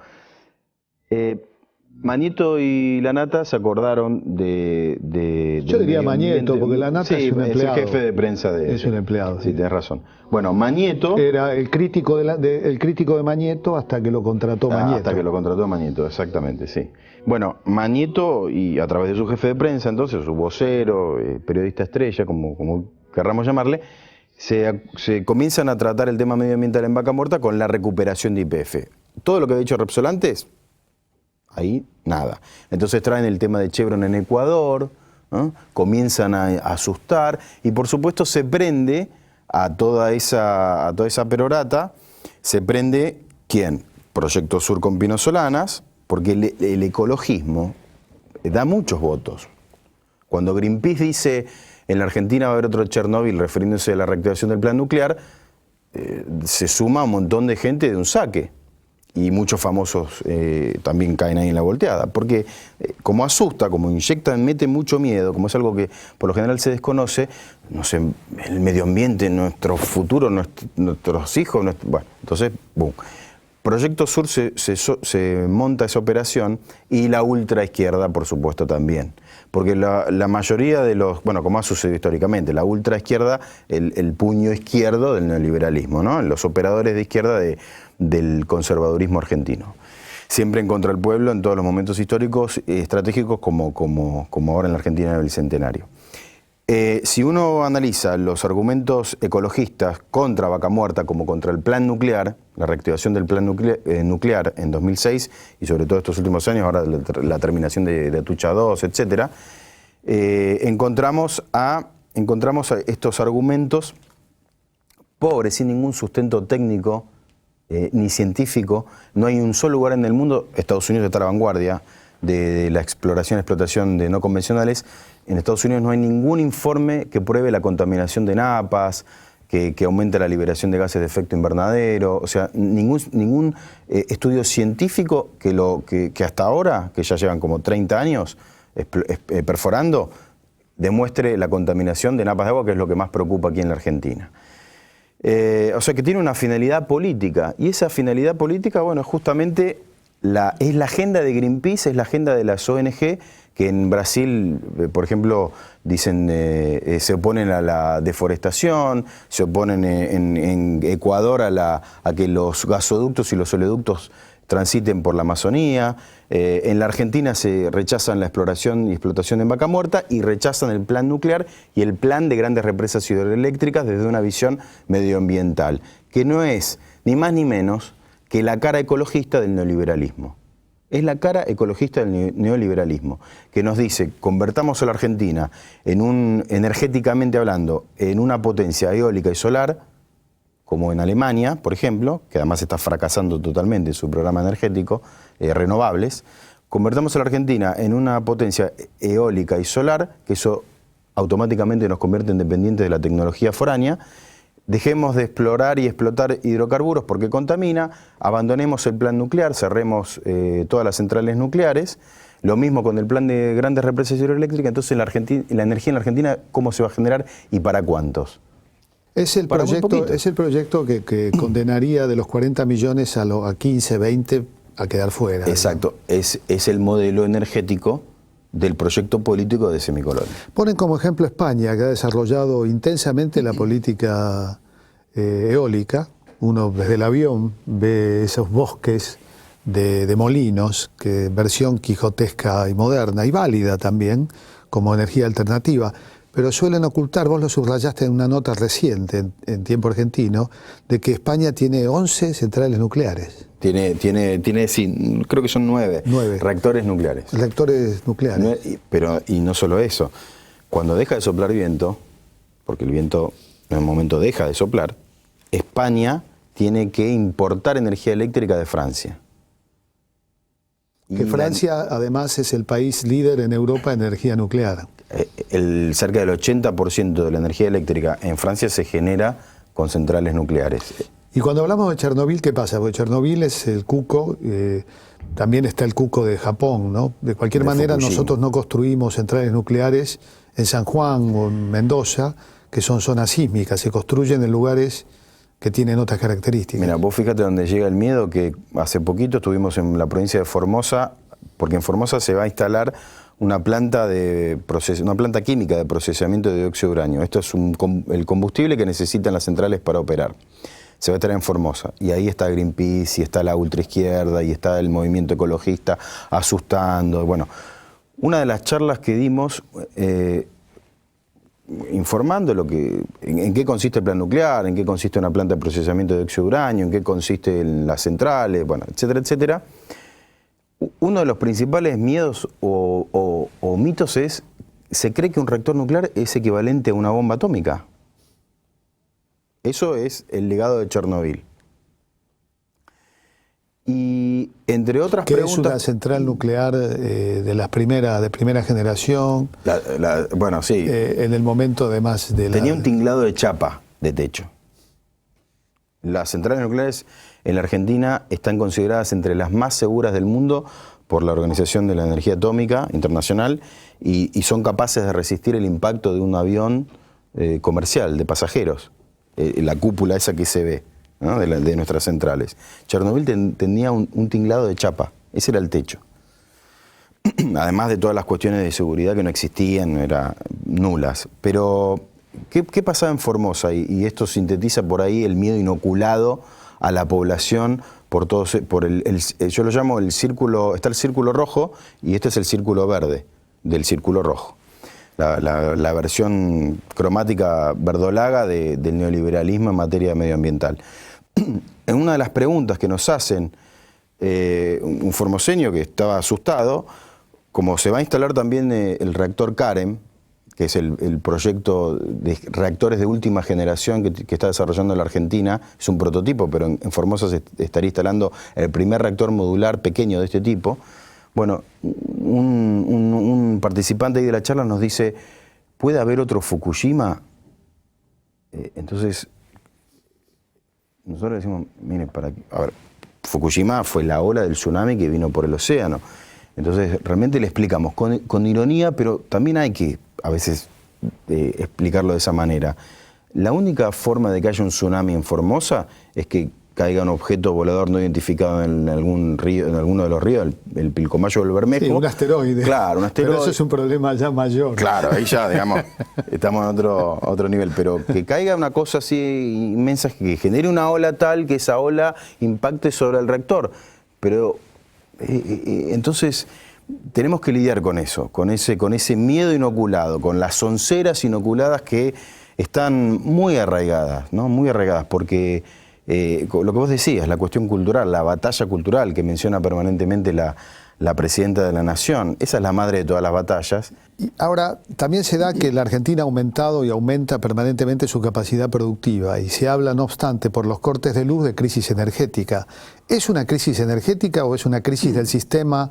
Speaker 3: Mañeto y La Nata se acordaron
Speaker 2: yo diría Mañeto, porque La Nata es un empleado.
Speaker 3: Es el jefe de prensa de...
Speaker 2: Es un empleado.
Speaker 3: Sí, tenés razón. Bueno, Mañeto...
Speaker 2: Era el crítico de Mañeto hasta que lo contrató Mañeto.
Speaker 3: Hasta que lo contrató Mañeto, exactamente, sí. Bueno, Mañeto, y a través de su jefe de prensa, entonces, su vocero, periodista estrella, como querramos llamarle, se comienzan a tratar el tema medioambiental en Vaca Muerta con la recuperación de YPF. Todo lo que había dicho Repsol antes, ahí nada. Entonces traen el tema de Chevron en Ecuador, ¿no? Comienzan a asustar y por supuesto se prende a toda esa perorata, se prende ¿quién? Proyecto Sur con Pino Solanas, porque el ecologismo da muchos votos. Cuando Greenpeace dice en la Argentina va a haber otro Chernóbil refiriéndose a la reactivación del plan nuclear, se suma un montón de gente de un saque. Y muchos famosos también caen ahí en la volteada, porque como asusta, como inyecta, mete mucho miedo, como es algo que por lo general se desconoce, no sé, el medio ambiente, nuestro futuro, nuestros hijos, bueno, entonces, boom. Proyecto Sur se monta esa operación y la ultraizquierda, por supuesto, también. Porque la mayoría de los, bueno, como ha sucedido históricamente, la ultraizquierda, el puño izquierdo del neoliberalismo, ¿no? Los operadores de izquierda del conservadurismo argentino. Siempre en contra del pueblo en todos los momentos históricos estratégicos como ahora en la Argentina en el Bicentenario. Si uno analiza los argumentos ecologistas contra Vaca Muerta como contra el plan nuclear, la reactivación del plan nuclear en 2006 y sobre todo estos últimos años, ahora la terminación de Atucha 2, etc., encontramos a estos argumentos pobres, sin ningún sustento técnico ni científico. No hay un solo lugar en el mundo, Estados Unidos está a la vanguardia de la exploración y explotación de no convencionales. En Estados Unidos no hay ningún informe que pruebe la contaminación de napas, que aumente la liberación de gases de efecto invernadero, o sea, ningún estudio científico que hasta ahora, que ya llevan como 30 años perforando, demuestre la contaminación de napas de agua, que es lo que más preocupa aquí en la Argentina. O sea, que tiene una finalidad política, y esa finalidad política, bueno, justamente es la agenda de Greenpeace, es la agenda de las ONG, que en Brasil, por ejemplo, dicen se oponen a la deforestación, se oponen en Ecuador a que los gasoductos y los oleoductos transiten por la Amazonía. En la Argentina se rechazan la exploración y explotación en Vaca Muerta y rechazan el plan nuclear y el plan de grandes represas hidroeléctricas desde una visión medioambiental, que no es ni más ni menos que la cara ecologista del neoliberalismo. Es la cara ecologista del neoliberalismo, que nos dice, convertamos a la Argentina energéticamente hablando, en una potencia eólica y solar, como en Alemania, por ejemplo, que además está fracasando totalmente su programa energético, renovables. Convertamos a la Argentina en una potencia eólica y solar, que eso automáticamente nos convierte en dependientes de la tecnología foránea. Dejemos de explorar y explotar hidrocarburos porque contamina, abandonemos el plan nuclear, cerremos todas las centrales nucleares, lo mismo con el plan de grandes represas hidroeléctricas. Entonces la energía en la Argentina, ¿cómo se va a generar y para cuántos?
Speaker 2: Es el proyecto que condenaría de los 40 millones a 15, 20 a quedar fuera.
Speaker 3: Exacto, es el modelo energético del proyecto político de Semicolor.
Speaker 2: Ponen como ejemplo España, que ha desarrollado intensamente la política eólica. Uno desde el avión ve esos bosques de molinos, que versión quijotesca y moderna, y válida también, como energía alternativa. Pero suelen ocultar, vos lo subrayaste en una nota reciente, en Tiempo Argentino, de que España tiene 11 centrales nucleares.
Speaker 3: Tiene sí, creo que son 9 reactores nucleares.
Speaker 2: Reactores nucleares.
Speaker 3: Y no solo eso, cuando deja de soplar viento, porque el viento en un momento deja de soplar, España tiene que importar energía eléctrica de Francia.
Speaker 2: Que Francia además es el país líder en Europa en energía nuclear.
Speaker 3: Cerca del 80% de la energía eléctrica en Francia se genera con centrales nucleares.
Speaker 2: Y cuando hablamos de Chernobyl, ¿qué pasa? Porque Chernobyl es el cuco, también está el cuco de Japón, ¿no? De cualquier manera, Fukushima. Nosotros no construimos centrales nucleares en San Juan o en Mendoza, que son zonas sísmicas, se construyen en lugares que tienen otras características.
Speaker 3: Mira, vos fíjate dónde llega el miedo, que hace poquito estuvimos en la provincia de Formosa, porque en Formosa se va a instalar una planta química de procesamiento de dióxido de uranio. Esto es el combustible que necesitan las centrales para operar. Se va a estar en Formosa, y ahí está Greenpeace, y está la ultraizquierda, y está el movimiento ecologista asustando. Bueno, una de las charlas que dimos, informando en qué consiste el plan nuclear, en qué consiste una planta de procesamiento de dióxido de uranio, en qué consiste las centrales, bueno, etcétera, etcétera. Uno de los principales miedos o mitos es, se cree que un reactor nuclear es equivalente a una bomba atómica. Eso es el legado de Chernobyl. Y entre otras preguntas...
Speaker 2: ¿Qué es una central nuclear de primera generación?
Speaker 3: Bueno, sí.
Speaker 2: En el momento además de
Speaker 3: Tenía un tinglado de chapa de techo. Las centrales nucleares en la Argentina están consideradas entre las más seguras del mundo por la Organización de la Energía Atómica Internacional y son capaces de resistir el impacto de un avión comercial, de pasajeros. La cúpula esa que se ve. ¿no? de nuestras centrales. Chernobyl tenía un tinglado de chapa, ese era el techo. Además de todas las cuestiones de seguridad que no existían, eran nulas. Pero, ¿qué pasaba en Formosa? Y esto sintetiza por ahí el miedo inoculado a la población por todo, yo lo llamo el círculo, está el círculo rojo y este es el círculo verde del círculo rojo. La versión cromática verdolaga del neoliberalismo en materia medioambiental. En una de las preguntas que nos hacen, un formoseño que estaba asustado, como se va a instalar también el reactor CAREM, que es el proyecto de reactores de última generación que está desarrollando la Argentina, es un prototipo, pero en Formosa se estaría instalando el primer reactor modular pequeño de este tipo. Bueno, un participante ahí de la charla nos dice, ¿puede haber otro Fukushima? Entonces, nosotros decimos, mire, a ver, Fukushima fue la ola del tsunami que vino por el océano. Entonces, realmente le explicamos con ironía, pero también hay que, a veces, explicarlo de esa manera. La única forma de que haya un tsunami en Formosa es que caiga un objeto volador no identificado en algún río, en alguno de los ríos, el Pilcomayo o el Bermejo. Sí,
Speaker 2: un asteroide.
Speaker 3: Claro, un asteroide.
Speaker 2: Pero eso es un problema ya mayor.
Speaker 3: Claro, ahí ya, digamos, estamos en otro nivel. Pero que caiga una cosa así inmensa, que genere una ola tal que esa ola impacte sobre el reactor. Pero entonces tenemos que lidiar con eso, con ese miedo inoculado, con las onceras inoculadas que están muy arraigadas, ¿no? Muy arraigadas, porque lo que vos decías, la cuestión cultural, la batalla cultural que menciona permanentemente la presidenta de la Nación, esa es la madre de todas las batallas.
Speaker 2: Y ahora, también se da que la Argentina ha aumentado y aumenta permanentemente su capacidad productiva y se habla, no obstante, por los cortes de luz de crisis energética. ¿Es una crisis energética o es una crisis del sistema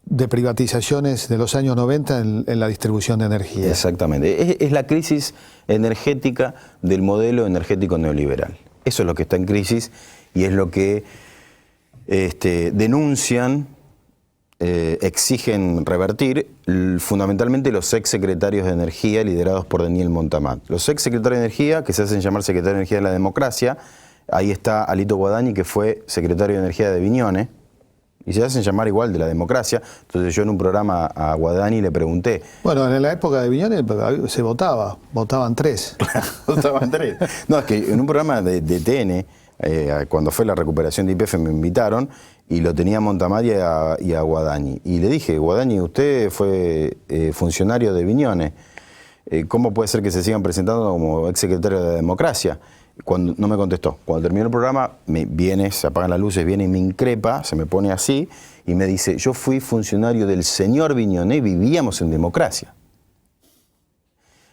Speaker 2: de privatizaciones de los años 90 en la distribución de energía?
Speaker 3: Exactamente, es la crisis energética del modelo energético neoliberal. Eso es lo que está en crisis y es lo que denuncian, exigen revertir fundamentalmente los exsecretarios de Energía liderados por Daniel Montamat. Los exsecretarios de Energía, que se hacen llamar secretario de Energía de la Democracia, ahí está Alito Guadagni, que fue secretario de Energía de Viñones, y se hacen llamar igual de la Democracia. Entonces yo en un programa a Guadagni le pregunté...
Speaker 2: Bueno, en la época de Viñones se votaban 3.
Speaker 3: Votaban 3. No, es que en un programa de TN, cuando fue la recuperación de YPF me invitaron y lo tenía a Montamat y a Guadagni. Y le dije, Guadagni, usted fue funcionario de Viñones, ¿cómo puede ser que se sigan presentando como exsecretario de la Democracia? Cuando no me contestó. Cuando terminó el programa, se apagan las luces, viene y me increpa, se me pone así y me dice, yo fui funcionario del señor Viñones, vivíamos en democracia.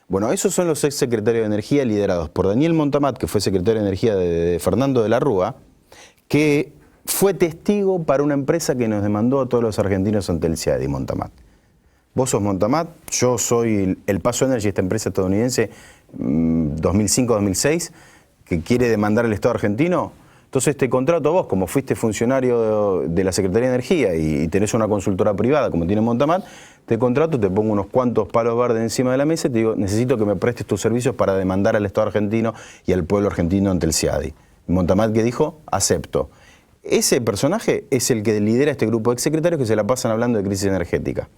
Speaker 3: Bueno, esos son los exsecretarios de Energía liderados por Daniel Montamat, que fue secretario de Energía de Fernando de la Rúa, que fue testigo para una empresa que nos demandó a todos los argentinos ante el CIADI, Montamat. Vos sos Montamat, yo soy el Paso Energy, esta empresa estadounidense, 2005-2006, que quiere demandar al Estado argentino. Entonces te contrato a vos, como fuiste funcionario de la Secretaría de Energía y tenés una consultora privada como tiene Montamat, te contrato, te pongo unos cuantos palos verdes encima de la mesa y te digo, necesito que me prestes tus servicios para demandar al Estado argentino y al pueblo argentino ante el CIADI. Montamat, ¿qué dijo? Acepto. Ese personaje es el que lidera este grupo de exsecretarios que se la pasan hablando de crisis energética.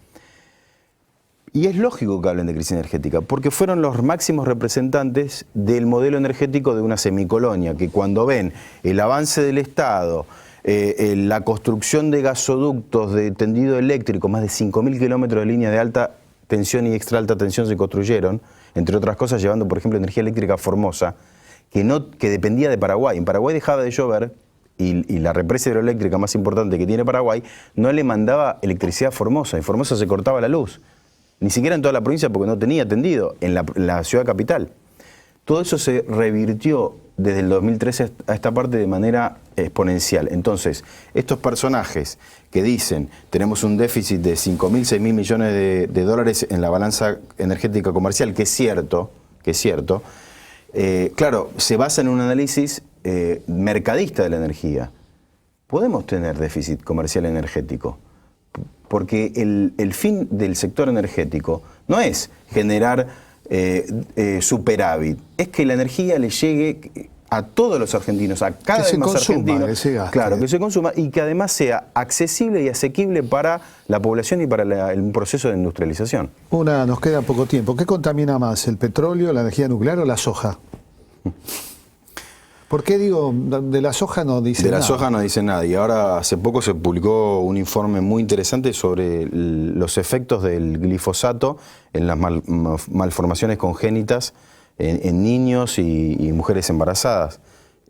Speaker 3: Y es lógico que hablen de crisis energética, porque fueron los máximos representantes del modelo energético de una semicolonia, que cuando ven el avance del Estado, la construcción de gasoductos de tendido eléctrico, más de 5.000 kilómetros de línea de alta tensión y extra alta tensión se construyeron, entre otras cosas llevando, por ejemplo, energía eléctrica a Formosa, que dependía de Paraguay. En Paraguay dejaba de llover y la represa hidroeléctrica más importante que tiene Paraguay no le mandaba electricidad a Formosa. En Formosa se cortaba la luz. Ni siquiera en toda la provincia porque no tenía tendido, en la ciudad capital. Todo eso se revirtió desde el 2013 a esta parte de manera exponencial. Entonces, estos personajes que dicen tenemos un déficit de 5.000, 6.000 millones de dólares en la balanza energética comercial, que es cierto, claro, se basa en un análisis mercadista de la energía. Podemos tener déficit comercial energético, porque el fin del sector energético no es generar superávit, es que la energía le llegue a todos los argentinos, a cada vez más argentinos,
Speaker 2: que se gaste.
Speaker 3: Claro, que se consuma y que además sea accesible y asequible para la población y para el proceso de industrialización.
Speaker 2: Nos queda poco tiempo. ¿Qué contamina más, el petróleo, la energía nuclear o la soja? ¿Por qué digo, de la soja no dice nada?
Speaker 3: De la soja no dice nada. Y ahora hace poco se publicó un informe muy interesante sobre los efectos del glifosato en las malformaciones congénitas en niños y mujeres embarazadas.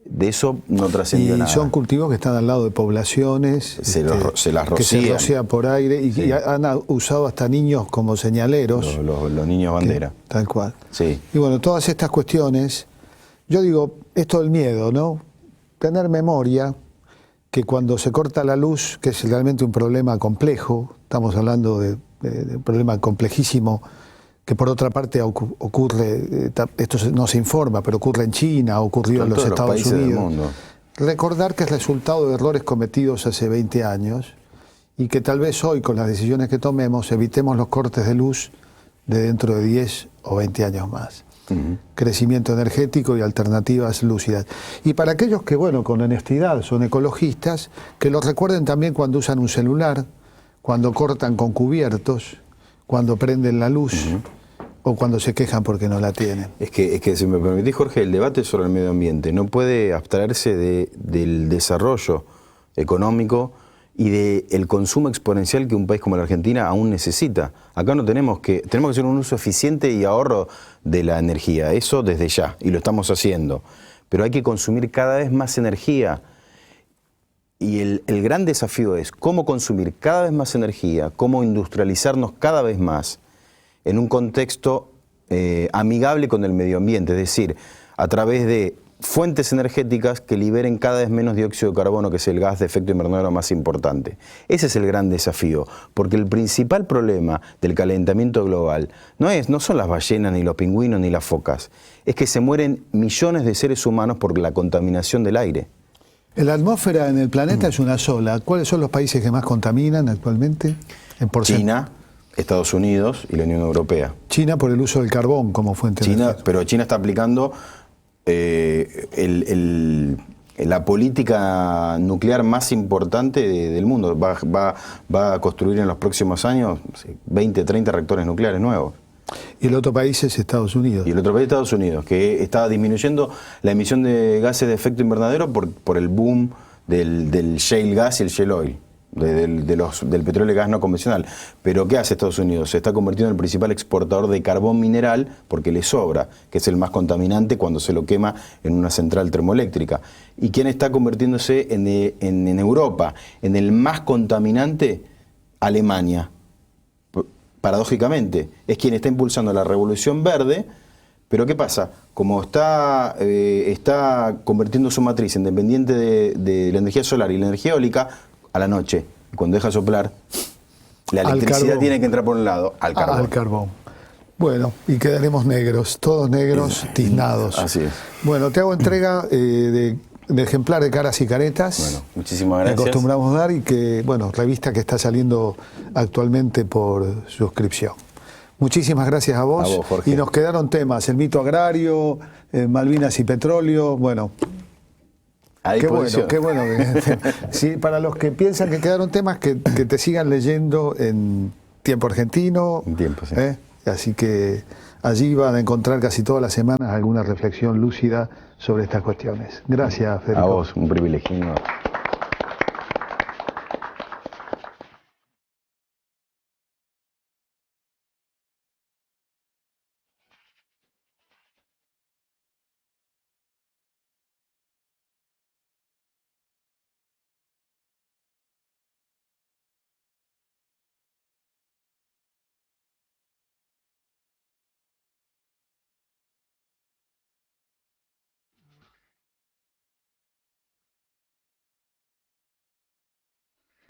Speaker 3: De eso no trascendió nada.
Speaker 2: Y son cultivos que están al lado de poblaciones,
Speaker 3: se las rocían.
Speaker 2: Que se rocía por aire y han usado hasta niños como señaleros.
Speaker 3: Los niños bandera.
Speaker 2: Tal cual.
Speaker 3: Sí.
Speaker 2: Y bueno, todas estas cuestiones, yo digo, esto del miedo, ¿no? Tener memoria que cuando se corta la luz, que es realmente un problema complejo, estamos hablando de un problema complejísimo, que por otra parte ocurre, esto no se informa, pero ocurre en China, ocurrió en los Estados Unidos. Recordar que es resultado de errores cometidos hace 20 años y que tal vez hoy, con las decisiones que tomemos, evitemos los cortes de luz de dentro de 10 o 20 años más. Crecimiento energético y alternativas lúcidas. Y para aquellos que, bueno, con honestidad son ecologistas, que lo recuerden también cuando usan un celular, cuando cortan con cubiertos, cuando prenden la luz o cuando se quejan porque no la tienen.
Speaker 3: Es que si me permitís, Jorge, el debate sobre el medio ambiente no puede abstraerse del desarrollo económico y del consumo exponencial que un país como la Argentina aún necesita. Acá tenemos que hacer un uso eficiente y ahorro de la energía, eso desde ya, y lo estamos haciendo. Pero hay que consumir cada vez más energía. Y el gran desafío es cómo consumir cada vez más energía, cómo industrializarnos cada vez más en un contexto amigable con el medio ambiente, es decir, a través de fuentes energéticas que liberen cada vez menos dióxido de carbono, que es el gas de efecto invernadero más importante. Ese es el gran desafío, porque el principal problema del calentamiento global no son las ballenas, ni los pingüinos, ni las focas, es que se mueren millones de seres humanos por la contaminación del aire.
Speaker 2: La atmósfera en el planeta es una sola. ¿Cuáles son los países que más contaminan actualmente?
Speaker 3: China, Estados Unidos y la Unión Europea.
Speaker 2: China por el uso del carbón como fuente de energía. Pero
Speaker 3: China está aplicando la política nuclear más importante del mundo. Va a construir en los próximos años 20, 30 reactores nucleares nuevos.
Speaker 2: Y el otro país es Estados Unidos.
Speaker 3: Y el otro país es Estados Unidos, que está disminuyendo la emisión de gases de efecto invernadero por el boom del shale gas y el shale oil, del petróleo y gas no convencional. Pero ¿qué hace Estados Unidos? Se está convirtiendo en el principal exportador de carbón mineral porque le sobra, que es el más contaminante cuando se lo quema en una central termoeléctrica. ¿Y quién está convirtiéndose en Europa en el más contaminante? Alemania. Paradójicamente, es quien está impulsando la revolución verde, pero ¿qué pasa? Como está convirtiendo su matriz en dependiente de la energía solar y la energía eólica, a la noche, cuando deja soplar, la electricidad tiene que entrar por un lado, al carbón.
Speaker 2: Al carbón. Bueno, y quedaremos negros, todos negros, tiznados.
Speaker 3: Así es.
Speaker 2: Bueno, te hago entrega de ejemplar de Caras y Caretas.
Speaker 3: Bueno, muchísimas gracias.
Speaker 2: Que acostumbramos dar y que, bueno, revista que está saliendo actualmente por suscripción. Muchísimas gracias a vos.
Speaker 3: Jorge.
Speaker 2: Y nos quedaron temas, el mito agrario, Malvinas y petróleo, bueno. Qué bueno. Sí, para los que piensan que quedaron temas, que te sigan leyendo en Tiempo Argentino.
Speaker 3: En Tiempo, sí.
Speaker 2: Así que allí van a encontrar casi todas las semanas alguna reflexión lúcida sobre estas cuestiones. Gracias, Federico.
Speaker 3: A vos, un privilegio.